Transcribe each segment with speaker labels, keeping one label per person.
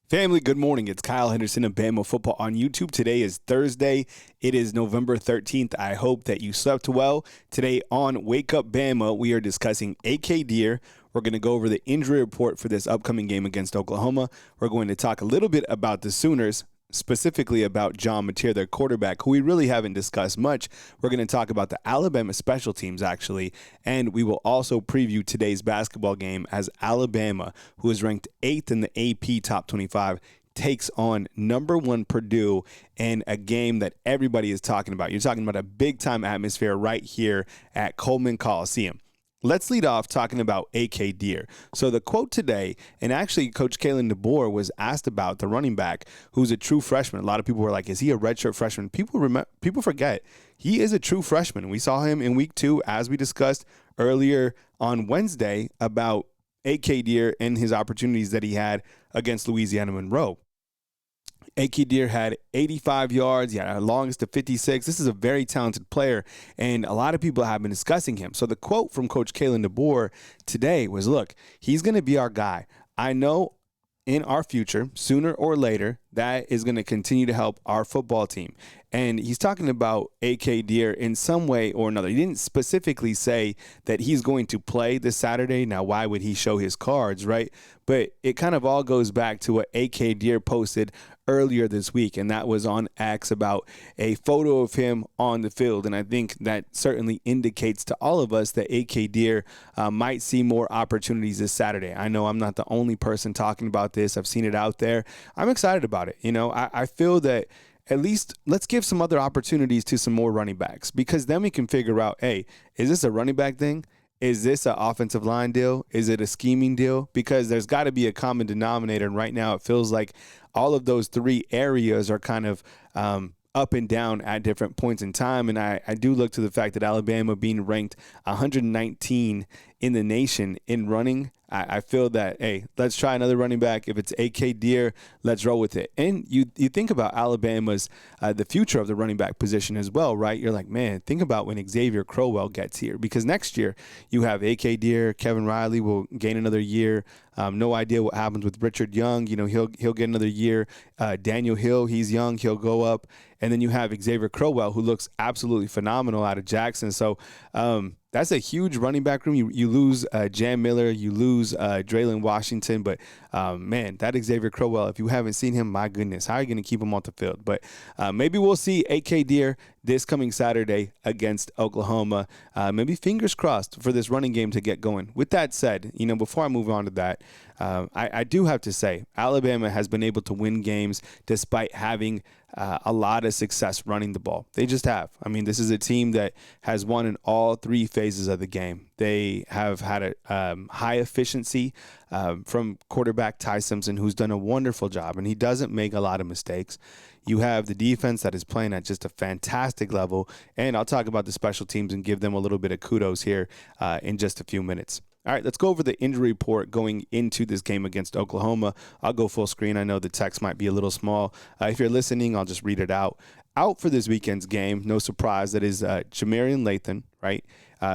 Speaker 1: Family, good morning. It's Kyle Henderson of Bama Football on YouTube. Today is Thursday. It is November 13th. I hope that you slept well. Today on Wake Up Bama, we are discussing AK Deer. We're going to go over the injury report for this upcoming game against Oklahoma. We're going to talk a little bit about the Sooners, specifically about John Mateer, their quarterback, who we really haven't discussed much. We're going to talk about the Alabama special teams, actually, and we will also preview today's basketball game as Alabama, who is ranked 8th in the AP Top 25, takes on number 1 Purdue in a game that everybody is talking about. You're talking about a big-time atmosphere right here at Coleman Coliseum. Let's lead off talking about AK Deer. So the quote today, and actually Coach Kalen DeBoer was asked about the running back who's a true freshman. A lot of people were like, is he a redshirt freshman? People forget he is a true freshman. We saw him in week 2, as we discussed earlier on Wednesday, about AK Deer and his opportunities that he had against Louisiana Monroe. AK Deer had 85 yards. He had a longest of 56. This is a very talented player, and a lot of people have been discussing him. So the quote from Coach Kalen DeBoer today was, look, he's going to be our guy. I know in our future, sooner or later, that is going to continue to help our football team. And he's talking about AK Deer in some way or another. He didn't specifically say that he's going to play this Saturday. Now, why would he show his cards, right? But it kind of all goes back to what AK Deer posted earlier this week, and that was on X about a photo of him on the field. And I think that certainly indicates to all of us that AK Deer might see more opportunities this Saturday. I know I'm not the only person talking about this. I've seen it out there. I'm excited about it. You know, I feel that at least let's give some other opportunities to some more running backs, because then we can figure out, hey, is this a running back thing? Is this an offensive line deal? Is it a scheming deal? Because there's got to be a common denominator. And right now it feels like all of those 3 areas are kind of up and down at different points in time. And I do look to the fact that Alabama being ranked 119 in the nation in running, I feel that, hey, let's try another running back. If it's AK Deer, let's roll with it. And you think about Alabama's, the future of the running back position as well, right? You're like, man, think about when Xavier Crowell gets here. Because next year you have AK Deer, Kevin Riley will gain another year. No idea what happens with Richard Young. You know, he'll get another year. Daniel Hill, he's young. He'll go up. And then you have Xavier Crowell, who looks absolutely phenomenal out of Jackson. So that's a huge running back room. You lose Jam Miller, you lose Draylon Washington, but man, that Xavier Crowell, if you haven't seen him, my goodness, how are you going to keep him off the field? But maybe we'll see AK Deer this coming Saturday against Oklahoma. Maybe fingers crossed for this running game to get going. With that said, you know, before I move on to that, I do have to say Alabama has been able to win games despite having a lot of success running the ball. They just have. I mean, this is a team that has won in all 3 phases of the game. They have had a high efficiency from quarterback Ty Simpson, who's done a wonderful job, and he doesn't make a lot of mistakes. You have the defense that is playing at just a fantastic level, and I'll talk about the special teams and give them a little bit of kudos here in just a few minutes. All right, let's go over the injury report going into this game against Oklahoma. I'll go full screen. I know the text might be a little small. If you're listening, I'll just read it out. Out for this weekend's game, no surprise, that is Jamarian Lathan, right,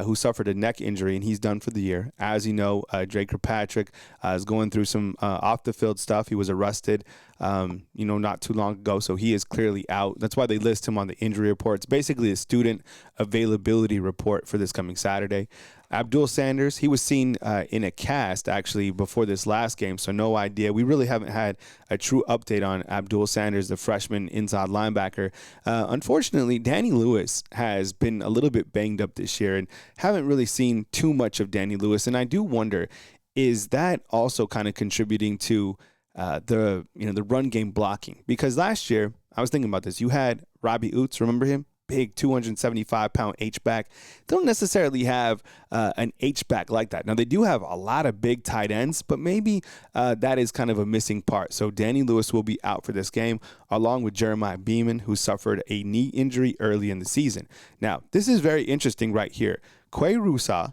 Speaker 1: who suffered a neck injury, and he's done for the year. As you know, Drake Kirkpatrick is going through some off-the-field stuff. He was arrested, not too long ago, so he is clearly out. That's why they list him on the injury report. It's basically a student availability report for this coming Saturday. Abdul Sanders, he was seen in a cast, actually, before this last game, so no idea. We really haven't had a true update on Abdul Sanders, the freshman inside linebacker. Unfortunately, Danny Lewis has been a little bit banged up this year, and haven't really seen too much of Danny Lewis. And I do wonder, is that also kind of contributing to the run game blocking? Because last year, I was thinking about this. You had Robbie Oots, remember him? Big 275-pound H-back. They don't necessarily have an H-back like that. Now, they do have a lot of big tight ends, but maybe that is kind of a missing part. So Danny Lewis will be out for this game, along with Jeremiah Beeman, who suffered a knee injury early in the season. Now, this is very interesting right here. Qua Russaw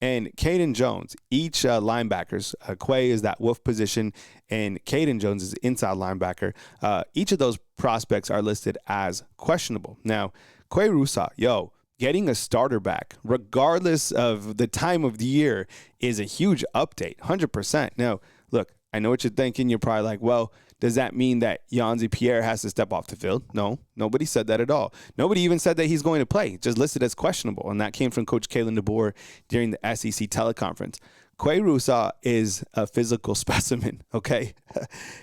Speaker 1: and Caden Jones, each linebackers. Quay is that wolf position, and Caden Jones is inside linebacker. Each of those prospects are listed as questionable. Now, Qua Russaw, getting a starter back, regardless of the time of the year, is a huge update, 100%. Now, look, I know what you're thinking. You're probably like, well, does that mean that Yanzi Pierre has to step off the field? No, nobody said that at all. Nobody even said that he's going to play, just listed as questionable. And that came from Coach Kalen DeBoer during the SEC teleconference. Qua Russaw is a physical specimen, okay?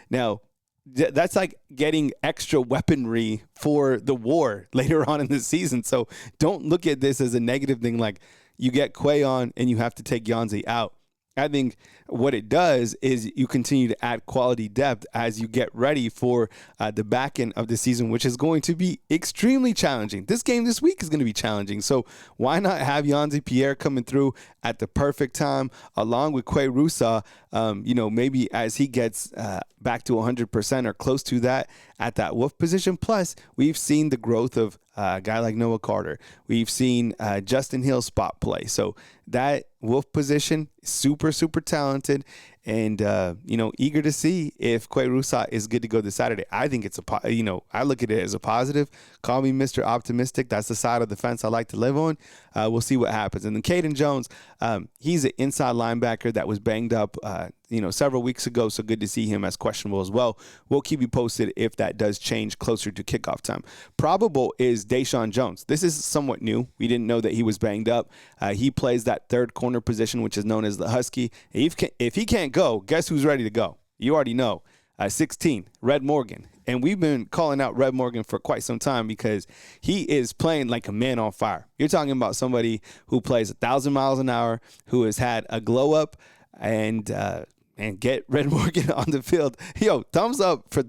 Speaker 1: Now, that's like getting extra weaponry for the war later on in the season. So don't look at this as a negative thing, like you get Qua on and you have to take Yanzi out. I think what it does is you continue to add quality depth as you get ready for the back end of the season, which is going to be extremely challenging. This game this week is going to be challenging. So why not have Yanzi Pierre coming through at the perfect time along with Qua Russaw, maybe as he gets back to 100% or close to that at that wolf position. Plus, we've seen the growth of a guy like Noah Carter. We've seen Justin Hill spot play. So that wolf position, super, super talented, and eager to see if Qua Russaw is good to go this Saturday. I think it's I look at it as a positive. Call me Mr. Optimistic. That's the side of the fence I like to live on. We'll see what happens. And then Caden Jones, he's an inside linebacker that was banged up, several weeks ago. So good to see him as questionable as well. We'll keep you posted if that does change closer to kickoff time. Probable is Deshaun Jones. This is somewhat new. We didn't know that he was banged up. He plays that third corner position, which is known as the Husky. If he can't go, guess who's ready to go? You already know. 16, Red Morgan. And we've been calling out Red Morgan for quite some time because he is playing like a man on fire. You're talking about somebody who plays 1,000 miles an hour, who has had a glow up, and get Red Morgan on the field. Yo, thumbs up for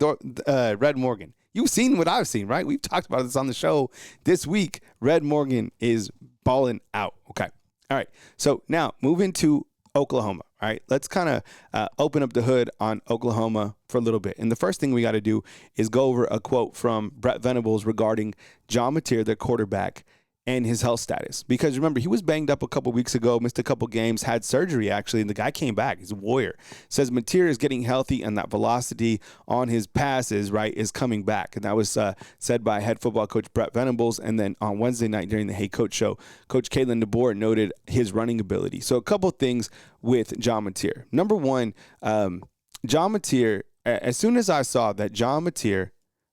Speaker 1: Red Morgan. You've seen what I've seen, right? We've talked about this on the show this week. Red Morgan is balling out. Okay. All right. So now moving to Oklahoma. All right, let's kind of open up the hood on Oklahoma for a little bit. And the first thing we got to do is go over a quote from Brett Venables regarding John Mateer, their quarterback, and his health status. Because remember, he was banged up a couple weeks ago, missed a couple games, had surgery actually, and the guy came back. He's a warrior. Says Mateer is getting healthy and that velocity on his passes, right, is coming back. And that was said by head football coach Brett Venables. And then on Wednesday night during the Hey Coach show, Coach Kalen DeBoer noted his running ability. So a couple things with John Mateer. Number one, John Mateer, as soon as I saw that John Mateer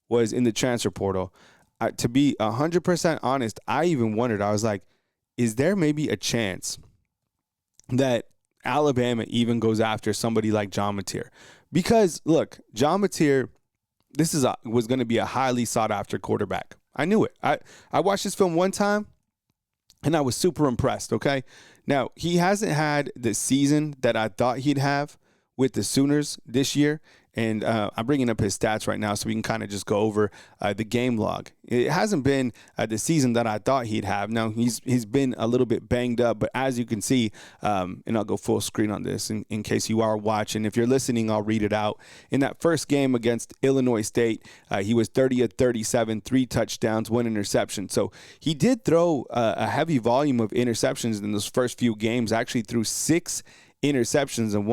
Speaker 1: was in the transfer portal, to be 100% honest, I even wondered, I was like, is there maybe a chance that Alabama even goes after somebody like John Mateer? Because, look, John Mateer, was going to be a highly sought-after quarterback. I knew it. I watched this film one time, and I was super impressed, okay? Now, he hasn't had the season that I thought he'd have with the Sooners this year. And I'm bringing up his stats right now so we can kind of just go over the game log. It hasn't been the season that I thought he'd have. Now, he's been a little bit banged up, but as you can see, and I'll go full screen on this in case you are watching. If you're listening, I'll read it out. In that first game against Illinois State, he was 30 of 37, 3 touchdowns, 1 interception. So he did throw a heavy volume of interceptions in those first few games, actually threw 6 interceptions in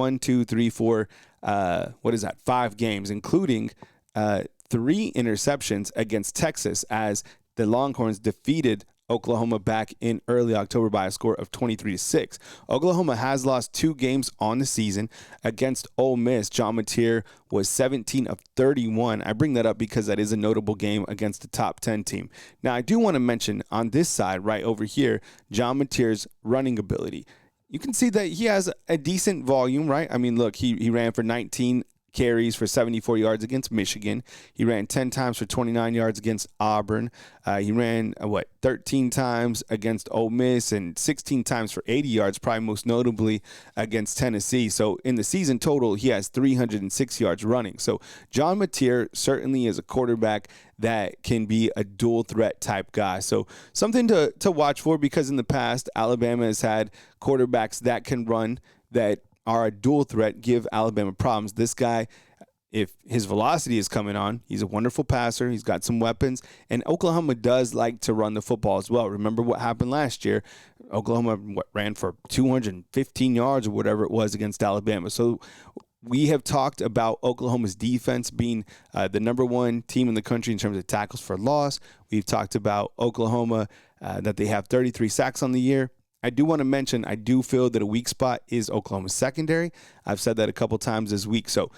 Speaker 1: 5 games, including 3 interceptions against Texas as the Longhorns defeated Oklahoma back in early October by a score of 23-6. Oklahoma has lost 2 games on the season. Against Ole Miss, John Mateer was 17 of 31. I bring that up because that is a notable game against the top 10 team. Now, I do want to mention on this side right over here, John Mateer's running ability. You can see that he has a decent volume, right? I mean, look, he ran for 19 carries for 74 yards against Michigan. He ran 10 times for 29 yards against Auburn. He ran, 13 times against Ole Miss and 16 times for 80 yards, probably most notably against Tennessee. So in the season total, he has 306 yards running. So John Mateer certainly is a quarterback that can be a dual threat type guy. So something to watch for, because in the past, Alabama has had quarterbacks that can run, that are a dual threat, give Alabama problems. This guy, if his velocity is coming on, he's a wonderful passer. He's got some weapons. And Oklahoma does like to run the football as well. Remember what happened last year? Oklahoma ran for 215 yards or whatever it was against Alabama. So we have talked about Oklahoma's defense being the number 1 team in the country in terms of tackles for loss. We've talked about Oklahoma, that they have 33 sacks on the year. I do want to mention, I do feel that a weak spot is Oklahoma's secondary. I've said that a couple times this week. So,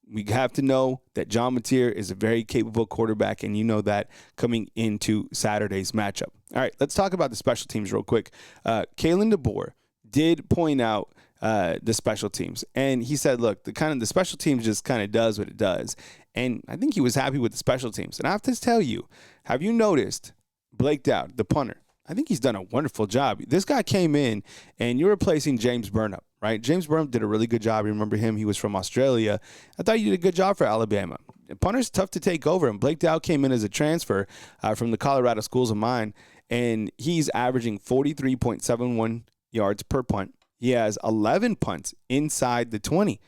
Speaker 1: we have to know that John Mateer is a very capable quarterback, and you know that coming into Saturday's matchup. All right, let's talk about the special teams real quick. Kalen DeBoer did point out the special teams, and he said, look, the special teams just kind of does what it does. And I think he was happy with the special teams. And I have to tell you, have you noticed Blake Dowd, the punter? I think he's done a wonderful job. This guy came in, and you're replacing James Burnup, right? James Burnap did a really good job. You remember him. He was from Australia. I thought you did a good job for Alabama. Punter's tough to take over, and Blake Dowd came in as a transfer from the Colorado Schools of Mine, and he's averaging 43.71 yards per punt. He has 11 punts inside the 20.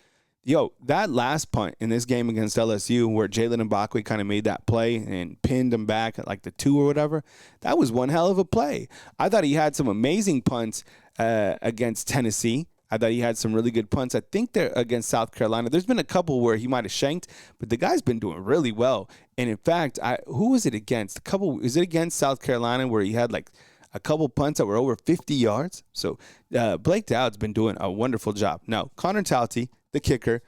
Speaker 1: Yo, that last punt in this game against LSU where Jalen Mbakwe kind of made that play and pinned him back at like the 2 or whatever, that was one hell of a play. I thought he had some amazing punts against Tennessee. I thought he had some really good punts. I think they're against South Carolina. There's been a couple where he might have shanked, but the guy's been doing really well. And in fact, who was it against? Is it against South Carolina where he had like a couple punts that were over 50 yards? So Blake Dowd's been doing a wonderful job. Now, Connor Talty, the kicker,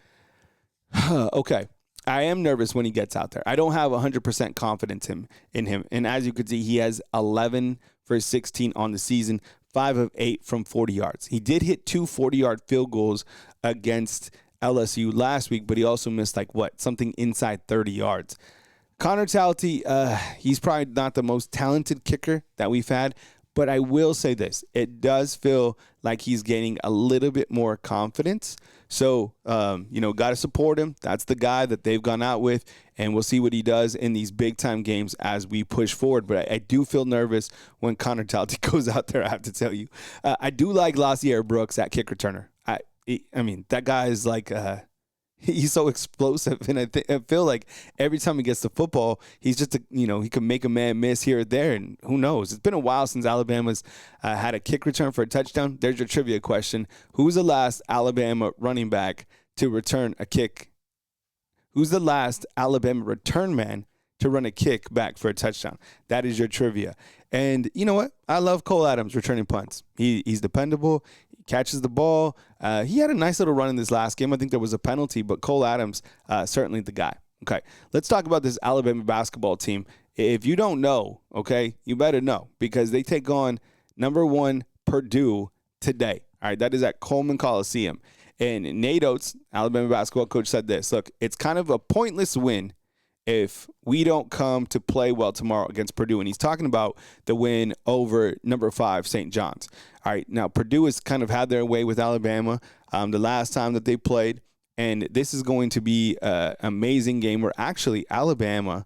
Speaker 1: okay, I am nervous when he gets out there. I don't have 100% confidence in him. And as you could see, he has 11 for 16 on the season, 5 of 8 from 40 yards. He did hit 2 40-yard field goals against LSU last week, but he also missed something inside 30 yards. Connor Talty, he's probably not the most talented kicker that we've had, but I will say this. It does feel like he's gaining a little bit more confidence. So, got to support him. That's the guy that they've gone out with, and we'll see what he does in these big-time games as we push forward. But I do feel nervous when Connor Talty goes out there, I have to tell you. I do like Lasierre Brooks at kick returner. I mean, that guy is like he's so explosive, and I feel like every time he gets the football, he's just he can make a man miss here or there, and who knows? It's been a while since Alabama's had a kick return for a touchdown. There's your trivia question: who's the last Alabama running back to return a kick? Who's the last Alabama return man to run a kick back for a touchdown? That is your trivia. And you know what? I love Cole Adams returning punts. He's dependable. He catches the ball. He had a nice little run in this last game. I think there was a penalty, but Cole Adams, certainly the guy. Okay, let's talk about this Alabama basketball team. If you don't know, okay, you better know because they take on number 1 Purdue today. All right, that is at Coleman Coliseum. And Nate Oates, Alabama basketball coach, said this. Look, it's kind of a pointless win if we don't come to play well tomorrow against Purdue. And he's talking about the win over number 5, St. John's. All right, now Purdue has kind of had their way with Alabama the last time that they played. And this is going to be an amazing game where actually Alabama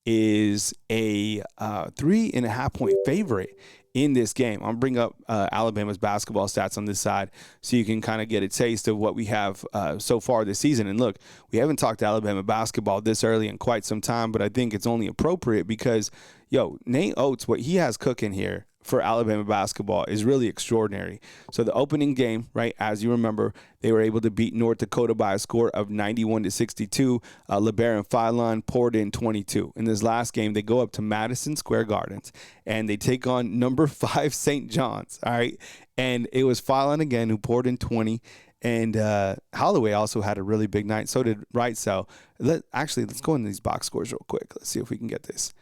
Speaker 1: is a 3.5-point favorite in this game. I'm bring up Alabama's basketball stats on this side so you can kind of get a taste of what we have so far this season. And look, we haven't talked Alabama basketball this early in quite some time, but I think it's only appropriate because, Nate Oates, what he has cooking here for Alabama basketball is really extraordinary. So the opening game, right, as you remember, they were able to beat North Dakota by a score of 91-62. LeBaron Philon poured in 22. In this last game, they go up to Madison Square Gardens, and they take on number 5 St. John's, all right? And it was Philon again who poured in 20. And Holloway also had a really big night. So did Wright. So let's go into these box scores real quick. Let's see if we can get this.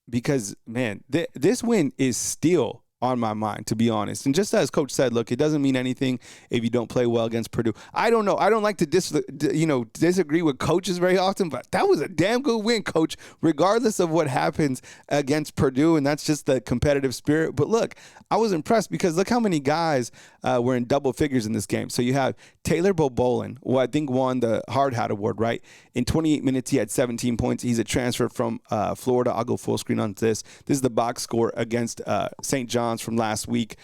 Speaker 1: Because, man, this win is still on my mind, to be honest. And just as Coach said, look, it doesn't mean anything if you don't play well against Purdue. I don't know. I don't like to disagree with coaches very often, but that was a damn good win, Coach, regardless of what happens against Purdue, and that's just the competitive spirit. But look, I was impressed because look how many guys were in double figures in this game. So you have Taylor Bobolin, who I think won the Hard Hat Award, right? In 28 minutes, he had 17 points. He's a transfer from Florida. I'll go full screen on this. This is the box score against St. John's from last week.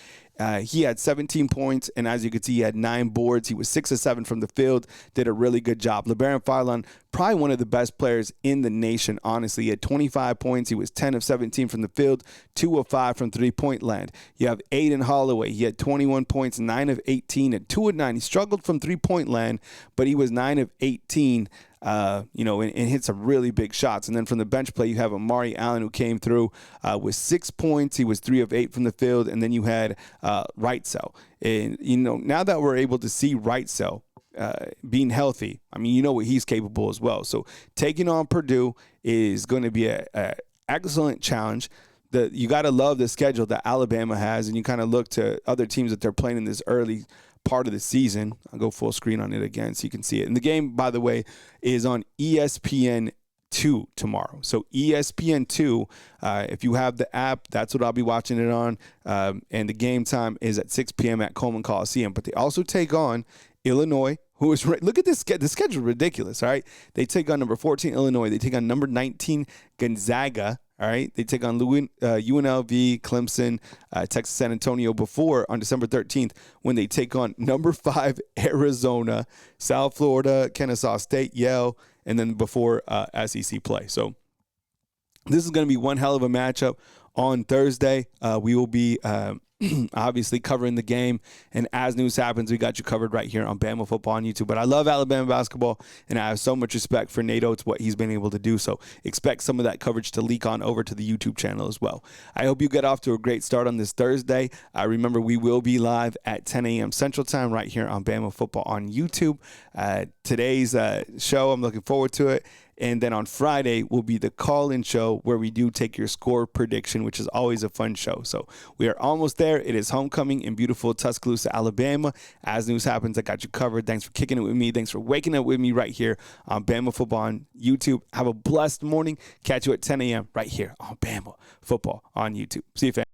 Speaker 1: He had 17 points, and as you can see, he had 9 boards. He was 6 of 7 from the field, did a really good job. LeBaron Philon, probably one of the best players in the nation, honestly. He had 25 points. He was 10 of 17 from the field, 2 of 5 from three-point land. You have Aiden Holloway. He had 21 points, 9 of 18, and 2 of 9. He struggled from three-point land, but he was 9 of 18 and hit some really big shots. And then from the bench play, you have Amari Allen, who came through with 6 points. He was 3 of 8 from the field. And then you had Russaw. And, now that we're able to see Russaw being healthy, I mean, you know what he's capable as well. So taking on Purdue is going to be a excellent challenge. You got to love the schedule that Alabama has, and you kind of look to other teams that they're playing in this early part of the season. I'll go full screen on it again so you can see it. And the game, by the way, is on ESPN2 tomorrow. So ESPN2, if you have the app, that's what I'll be watching it on. And the game time is at 6 p.m. at Coleman Coliseum. But they also take on Illinois, who is look at this. The schedule is ridiculous. All right, they take on number 14 Illinois. They take on number 19 Gonzaga. All right, they take on UNLV, Clemson, Texas San Antonio before on December 13th when they take on number 5 Arizona, South Florida, Kennesaw State, Yale, and then before SEC play. So this is going to be one hell of a matchup on Thursday. We will be obviously covering the game, and as news happens, we got you covered right here on Bama Football on YouTube. But I love Alabama basketball, and I have so much respect for Nato. It's what he's been able to do, so expect some of that coverage to leak on over to the YouTube channel as well. I hope you get off to a great start on this Thursday. Remember, we will be live at 10 a.m. Central Time right here on Bama Football on YouTube. Today's show, I'm looking forward to it. And then on Friday will be the call-in show where we do take your score prediction, which is always a fun show. So we are almost there. It is homecoming in beautiful Tuscaloosa, Alabama. As news happens, I got you covered. Thanks for kicking it with me. Thanks for waking up with me right here on Bama Football on YouTube. Have a blessed morning. Catch you at 10 a.m. right here on Bama Football on YouTube. See you, fam.